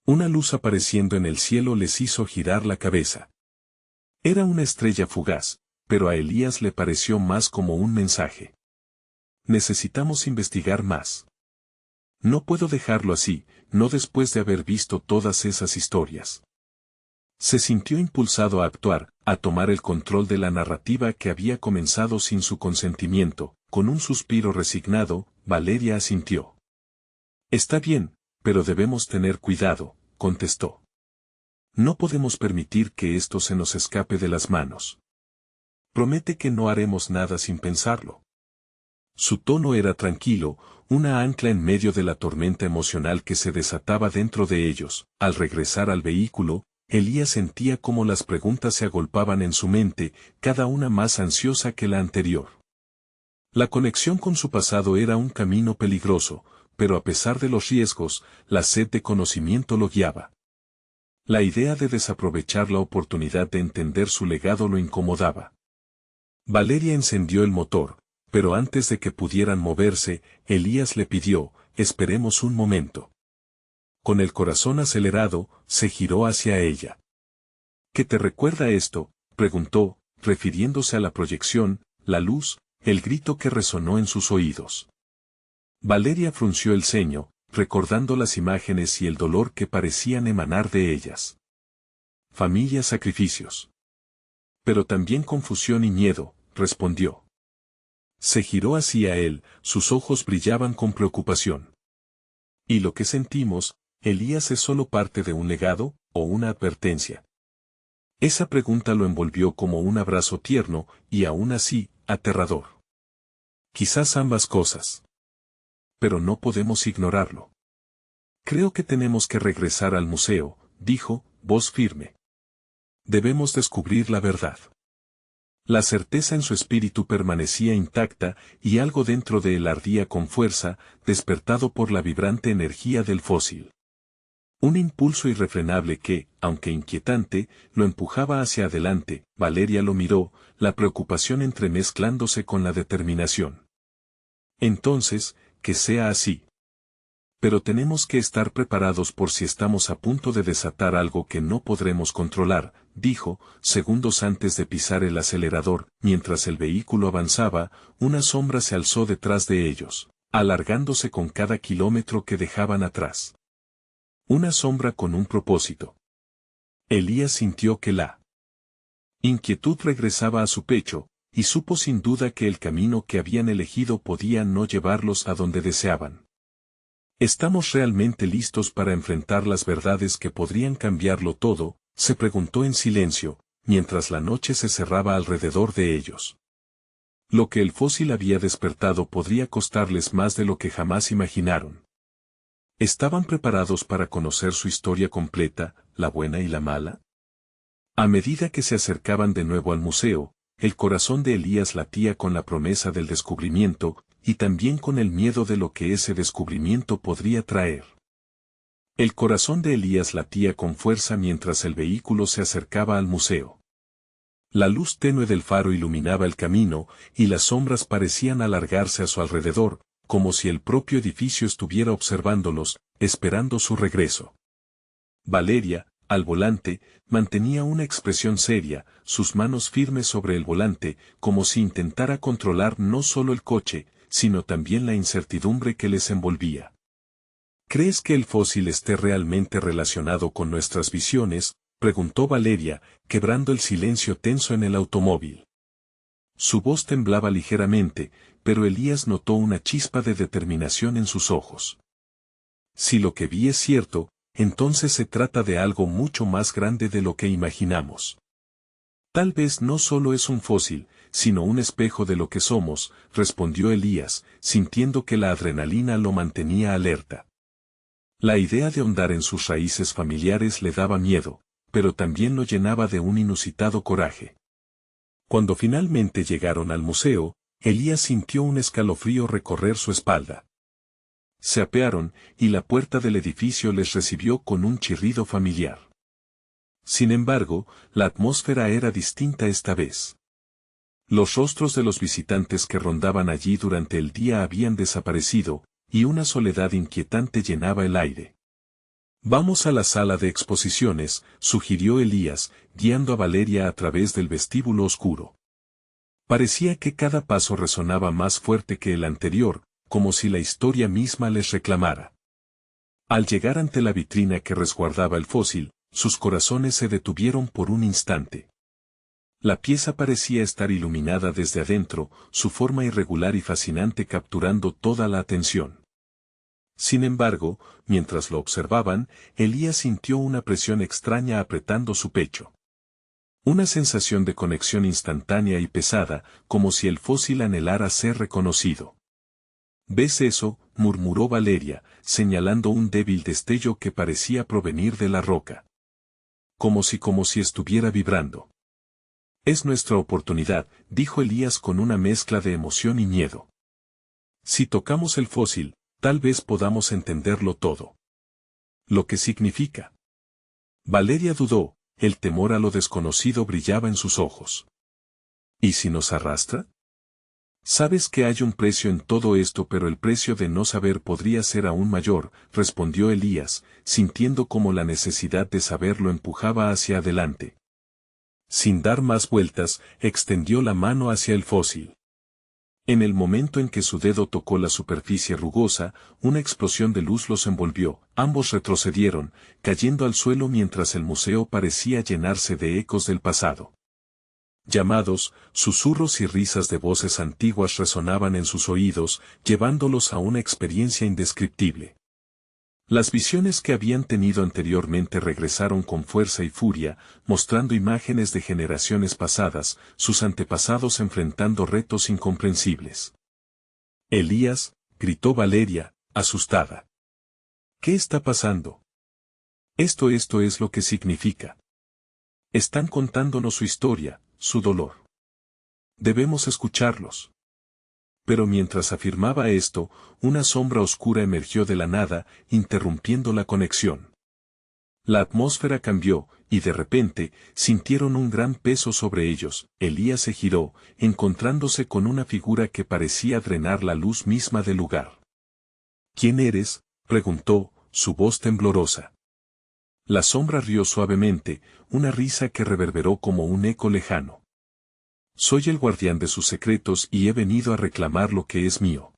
Una luz apareciendo en el cielo les hizo girar la cabeza. Era una estrella fugaz, pero a Elías le pareció más como un mensaje. Necesitamos investigar más. No puedo dejarlo así, no después de haber visto todas esas historias. Se sintió impulsado a actuar, a tomar el control de la narrativa que había comenzado sin su consentimiento. Con un suspiro resignado, Valeria asintió. Está bien, pero debemos tener cuidado, contestó. No podemos permitir que esto se nos escape de las manos. Promete que no haremos nada sin pensarlo. Su tono era tranquilo, una ancla en medio de la tormenta emocional que se desataba dentro de ellos. Al regresar al vehículo, Elías sentía cómo las preguntas se agolpaban en su mente, cada una más ansiosa que la anterior. La conexión con su pasado era un camino peligroso, pero a pesar de los riesgos, la sed de conocimiento lo guiaba. La idea de desaprovechar la oportunidad de entender su legado lo incomodaba. Valeria encendió el motor, pero antes de que pudieran moverse, Elías le pidió, esperemos un momento. Con el corazón acelerado, se giró hacia ella. ¿Qué te recuerda esto?, preguntó, refiriéndose a la proyección, la luz, el grito que resonó en sus oídos. Valeria frunció el ceño, recordando las imágenes y el dolor que parecían emanar de ellas. Familia, sacrificios. Pero también confusión y miedo, respondió. Se giró hacia él, sus ojos brillaban con preocupación. ¿Y lo que sentimos, Elías, es solo parte de un legado, o una advertencia? Esa pregunta lo envolvió como un abrazo tierno, y aún así, aterrador. Quizás ambas cosas. Pero no podemos ignorarlo. Creo que tenemos que regresar al museo, dijo, voz firme. Debemos descubrir la verdad. La certeza en su espíritu permanecía intacta, y algo dentro de él ardía con fuerza, despertado por la vibrante energía del fósil. Un impulso irrefrenable que, aunque inquietante, lo empujaba hacia adelante. Valeria lo miró, la preocupación entremezclándose con la determinación. Entonces, que sea así. Pero tenemos que estar preparados por si estamos a punto de desatar algo que no podremos controlar, dijo, segundos antes de pisar el acelerador. Mientras el vehículo avanzaba, una sombra se alzó detrás de ellos, alargándose con cada kilómetro que dejaban atrás. Una sombra con un propósito. Elías sintió que la inquietud regresaba a su pecho, y supo sin duda que el camino que habían elegido podía no llevarlos a donde deseaban. ¿Estamos realmente listos para enfrentar las verdades que podrían cambiarlo todo?, se preguntó en silencio, mientras la noche se cerraba alrededor de ellos. Lo que el fósil había despertado podría costarles más de lo que jamás imaginaron. ¿Estaban preparados para conocer su historia completa, la buena y la mala? A medida que se acercaban de nuevo al museo, el corazón de Elías latía con la promesa del descubrimiento, y también con el miedo de lo que ese descubrimiento podría traer. El corazón de Elías latía con fuerza mientras el vehículo se acercaba al museo. La luz tenue del faro iluminaba el camino, y las sombras parecían alargarse a su alrededor, como si el propio edificio estuviera observándolos, esperando su regreso. Valeria, al volante, mantenía una expresión seria, sus manos firmes sobre el volante, como si intentara controlar no solo el coche, sino también la incertidumbre que les envolvía. ¿Crees que el fósil esté realmente relacionado con nuestras visiones?, preguntó Valeria, quebrando el silencio tenso en el automóvil. Su voz temblaba ligeramente, pero Elías notó una chispa de determinación en sus ojos. Si lo que vi es cierto, entonces se trata de algo mucho más grande de lo que imaginamos. Tal vez no solo es un fósil, sino un espejo de lo que somos, respondió Elías, sintiendo que la adrenalina lo mantenía alerta. La idea de ahondar en sus raíces familiares le daba miedo, pero también lo llenaba de un inusitado coraje. Cuando finalmente llegaron al museo, Elías sintió un escalofrío recorrer su espalda. Se apearon, y la puerta del edificio les recibió con un chirrido familiar. Sin embargo, la atmósfera era distinta esta vez. Los rostros de los visitantes que rondaban allí durante el día habían desaparecido, y una soledad inquietante llenaba el aire. Vamos a la sala de exposiciones, sugirió Elías, guiando a Valeria a través del vestíbulo oscuro. Parecía que cada paso resonaba más fuerte que el anterior, como si la historia misma les reclamara. Al llegar ante la vitrina que resguardaba el fósil, sus corazones se detuvieron por un instante. La pieza parecía estar iluminada desde adentro, su forma irregular y fascinante capturando toda la atención. Sin embargo, mientras lo observaban, Elías sintió una presión extraña apretando su pecho. Una sensación de conexión instantánea y pesada, como si el fósil anhelara ser reconocido. ¿Ves eso?, murmuró Valeria, señalando un débil destello que parecía provenir de la roca. Como si estuviera vibrando. Es nuestra oportunidad, dijo Elías con una mezcla de emoción y miedo. Si tocamos el fósil, tal vez podamos entenderlo todo. ¿Lo que significa? Valeria dudó, el temor a lo desconocido brillaba en sus ojos. ¿Y si nos arrastra? Sabes que hay un precio en todo esto, pero el precio de no saber podría ser aún mayor, respondió Elías, sintiendo como la necesidad de saber lo empujaba hacia adelante. Sin dar más vueltas, extendió la mano hacia el fósil. En el momento en que su dedo tocó la superficie rugosa, una explosión de luz los envolvió, ambos retrocedieron, cayendo al suelo mientras el museo parecía llenarse de ecos del pasado. Llamados, susurros y risas de voces antiguas resonaban en sus oídos, llevándolos a una experiencia indescriptible. Las visiones que habían tenido anteriormente regresaron con fuerza y furia, mostrando imágenes de generaciones pasadas, sus antepasados enfrentando retos incomprensibles. Elías, gritó Valeria, asustada. ¿Qué está pasando? Esto es lo que significa. Están contándonos su historia, su dolor. Debemos escucharlos. Pero mientras afirmaba esto, una sombra oscura emergió de la nada, interrumpiendo la conexión. La atmósfera cambió, y de repente, sintieron un gran peso sobre ellos. Elías se giró, encontrándose con una figura que parecía drenar la luz misma del lugar. ¿Quién eres?, preguntó, su voz temblorosa. La sombra rió suavemente, una risa que reverberó como un eco lejano. Soy el guardián de sus secretos y he venido a reclamar lo que es mío.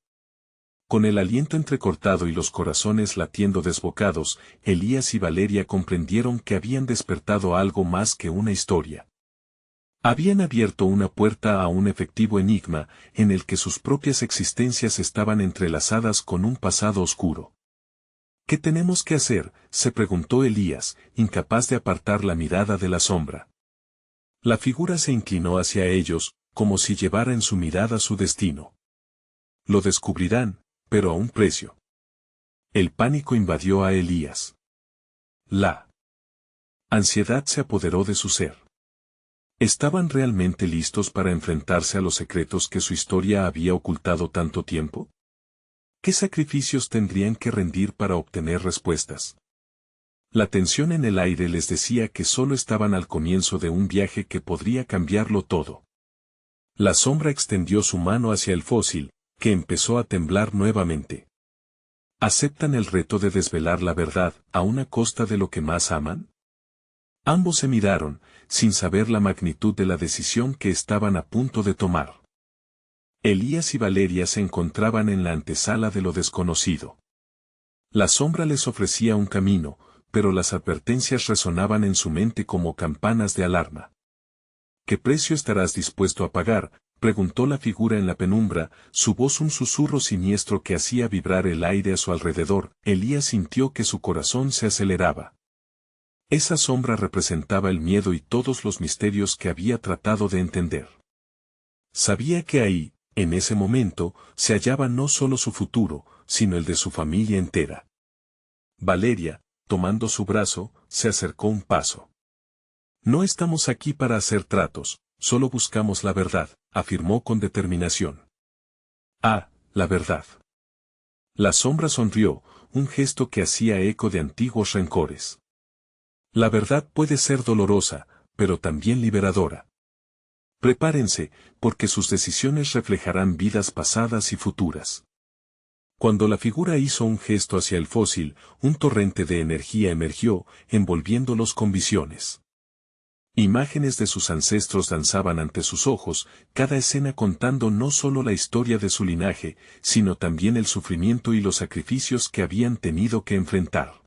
Con el aliento entrecortado y los corazones latiendo desbocados, Elías y Valeria comprendieron que habían despertado algo más que una historia. Habían abierto una puerta a un efectivo enigma, en el que sus propias existencias estaban entrelazadas con un pasado oscuro. ¿Qué tenemos que hacer?, se preguntó Elías, incapaz de apartar la mirada de la sombra. La figura se inclinó hacia ellos, como si llevara en su mirada su destino. Lo descubrirán, pero a un precio. El pánico invadió a Elías. La ansiedad se apoderó de su ser. ¿Estaban realmente listos para enfrentarse a los secretos que su historia había ocultado tanto tiempo? ¿Qué sacrificios tendrían que rendir para obtener respuestas? La tensión en el aire les decía que solo estaban al comienzo de un viaje que podría cambiarlo todo. La sombra extendió su mano hacia el fósil, que empezó a temblar nuevamente. ¿Aceptan el reto de desvelar la verdad a una costa de lo que más aman? Ambos se miraron, sin saber la magnitud de la decisión que estaban a punto de tomar. Elías y Valeria se encontraban en la antesala de lo desconocido. La sombra les ofrecía un camino, pero las advertencias resonaban en su mente como campanas de alarma. ¿Qué precio estarás dispuesto a pagar?, preguntó la figura en la penumbra, su voz un susurro siniestro que hacía vibrar el aire a su alrededor. Elías sintió que su corazón se aceleraba. Esa sombra representaba el miedo y todos los misterios que había tratado de entender. Sabía que ahí, en ese momento, se hallaba no solo su futuro, sino el de su familia entera. Valeria, tomando su brazo, se acercó un paso. No estamos aquí para hacer tratos, solo buscamos la verdad, afirmó con determinación. Ah, la verdad. La sombra sonrió, un gesto que hacía eco de antiguos rencores. La verdad puede ser dolorosa, pero también liberadora. Prepárense, porque sus decisiones reflejarán vidas pasadas y futuras. Cuando la figura hizo un gesto hacia el fósil, un torrente de energía emergió, envolviéndolos con visiones. Imágenes de sus ancestros danzaban ante sus ojos, cada escena contando no solo la historia de su linaje, sino también el sufrimiento y los sacrificios que habían tenido que enfrentar.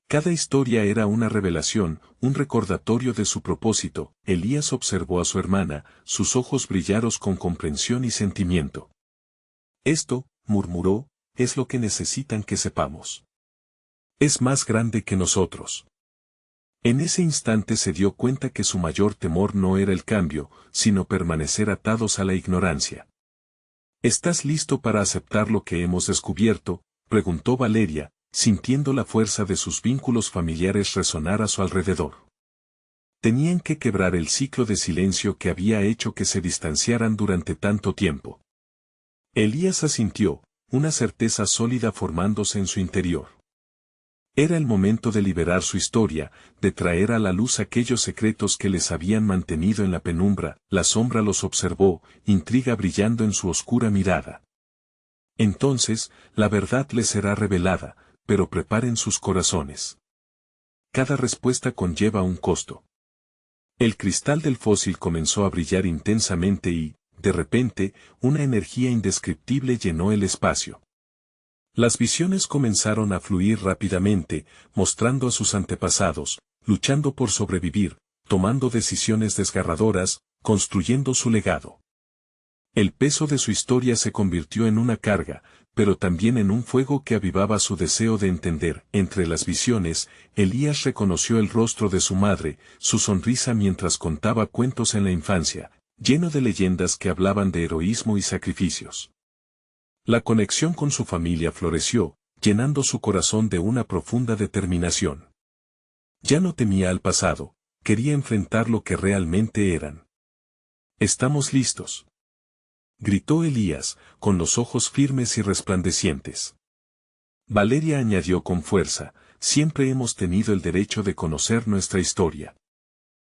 Cada historia era una revelación, un recordatorio de su propósito. Elías observó a su hermana, sus ojos brillaron con comprensión y sentimiento. Esto, murmuró, es lo que necesitan que sepamos. Es más grande que nosotros. En ese instante se dio cuenta que su mayor temor no era el cambio, sino permanecer atados a la ignorancia. ¿Estás listo para aceptar lo que hemos descubierto?, preguntó Valeria, sintiendo la fuerza de sus vínculos familiares resonar a su alrededor. Tenían que quebrar el ciclo de silencio que había hecho que se distanciaran durante tanto tiempo. Elías asintió, una certeza sólida formándose en su interior. Era el momento de liberar su historia, de traer a la luz aquellos secretos que les habían mantenido en la penumbra. La sombra los observó, intriga brillando en su oscura mirada. Entonces, la verdad les será revelada, pero preparen sus corazones. Cada respuesta conlleva un costo. El cristal del fósil comenzó a brillar intensamente y, de repente, una energía indescriptible llenó el espacio. Las visiones comenzaron a fluir rápidamente, mostrando a sus antepasados, luchando por sobrevivir, tomando decisiones desgarradoras, construyendo su legado. El peso de su historia se convirtió en una carga, pero también en un fuego que avivaba su deseo de entender. Entre las visiones, Elías reconoció el rostro de su madre, su sonrisa mientras contaba cuentos en la infancia, lleno de leyendas que hablaban de heroísmo y sacrificios. La conexión con su familia floreció, llenando su corazón de una profunda determinación. Ya no temía al pasado, quería enfrentar lo que realmente eran. «¿Estamos listos?», gritó Elías, con los ojos firmes y resplandecientes. Valeria añadió con fuerza, «Siempre hemos tenido el derecho de conocer nuestra historia.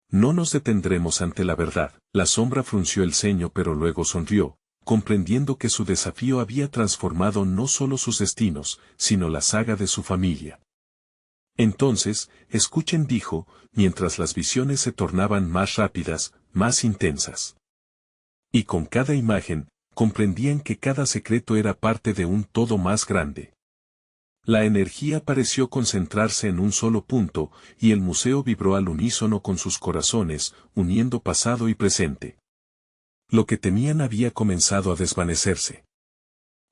No nos detendremos ante la verdad». La sombra frunció el ceño pero luego sonrió, comprendiendo que su desafío había transformado no solo sus destinos, sino la saga de su familia. Entonces, escuchen, dijo, mientras las visiones se tornaban más rápidas, más intensas. Y con cada imagen, comprendían que cada secreto era parte de un todo más grande. La energía pareció concentrarse en un solo punto, y el museo vibró al unísono con sus corazones, uniendo pasado y presente. Lo que temían había comenzado a desvanecerse.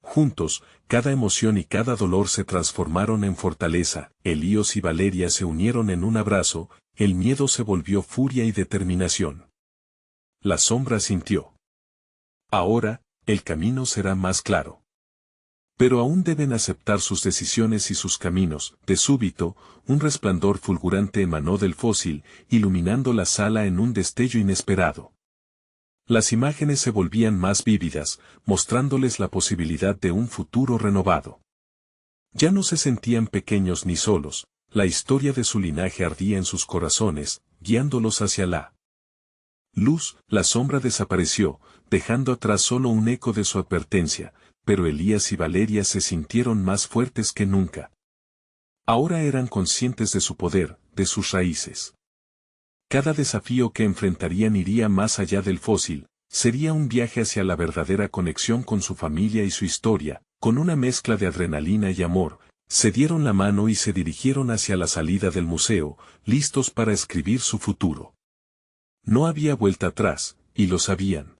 Juntos, cada emoción y cada dolor se transformaron en fortaleza. Elías y Valeria se unieron en un abrazo, el miedo se volvió furia y determinación. La sombra sintió. Ahora, el camino será más claro. Pero aún deben aceptar sus decisiones y sus caminos. De súbito, un resplandor fulgurante emanó del fósil, iluminando la sala en un destello inesperado. Las imágenes se volvían más vívidas, mostrándoles la posibilidad de un futuro renovado. Ya no se sentían pequeños ni solos, la historia de su linaje ardía en sus corazones, guiándolos hacia la luz. La sombra desapareció, dejando atrás solo un eco de su advertencia, pero Elías y Valeria se sintieron más fuertes que nunca. Ahora eran conscientes de su poder, de sus raíces. Cada desafío que enfrentarían iría más allá del fósil, sería un viaje hacia la verdadera conexión con su familia y su historia, con una mezcla de adrenalina y amor. Se dieron la mano y se dirigieron hacia la salida del museo, listos para escribir su futuro. No había vuelta atrás, y lo sabían.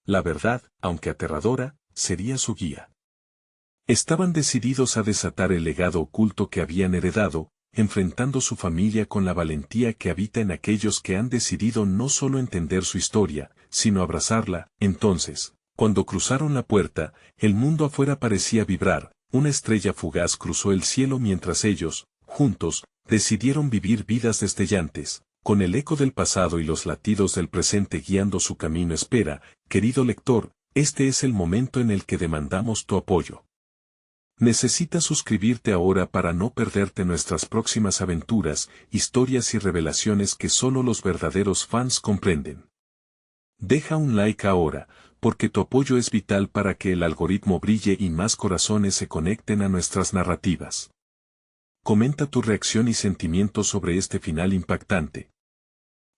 La verdad, aunque aterradora, sería su guía. Estaban decididos a desatar el legado oculto que habían heredado, enfrentando su familia con la valentía que habita en aquellos que han decidido no solo entender su historia, sino abrazarla. Entonces, cuando cruzaron la puerta, el mundo afuera parecía vibrar, una estrella fugaz cruzó el cielo mientras ellos, juntos, decidieron vivir vidas destellantes, con el eco del pasado y los latidos del presente guiando su camino. Espera, querido lector, este es el momento en el que demandamos tu apoyo. Necesitas suscribirte ahora para no perderte nuestras próximas aventuras, historias y revelaciones que solo los verdaderos fans comprenden. Deja un like ahora, porque tu apoyo es vital para que el algoritmo brille y más corazones se conecten a nuestras narrativas. Comenta tu reacción y sentimientos sobre este final impactante.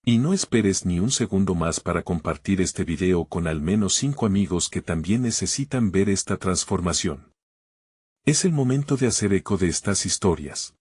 Y no esperes ni un segundo más para compartir este video con al menos 5 amigos que también necesitan ver esta transformación. Es el momento de hacer eco de estas historias.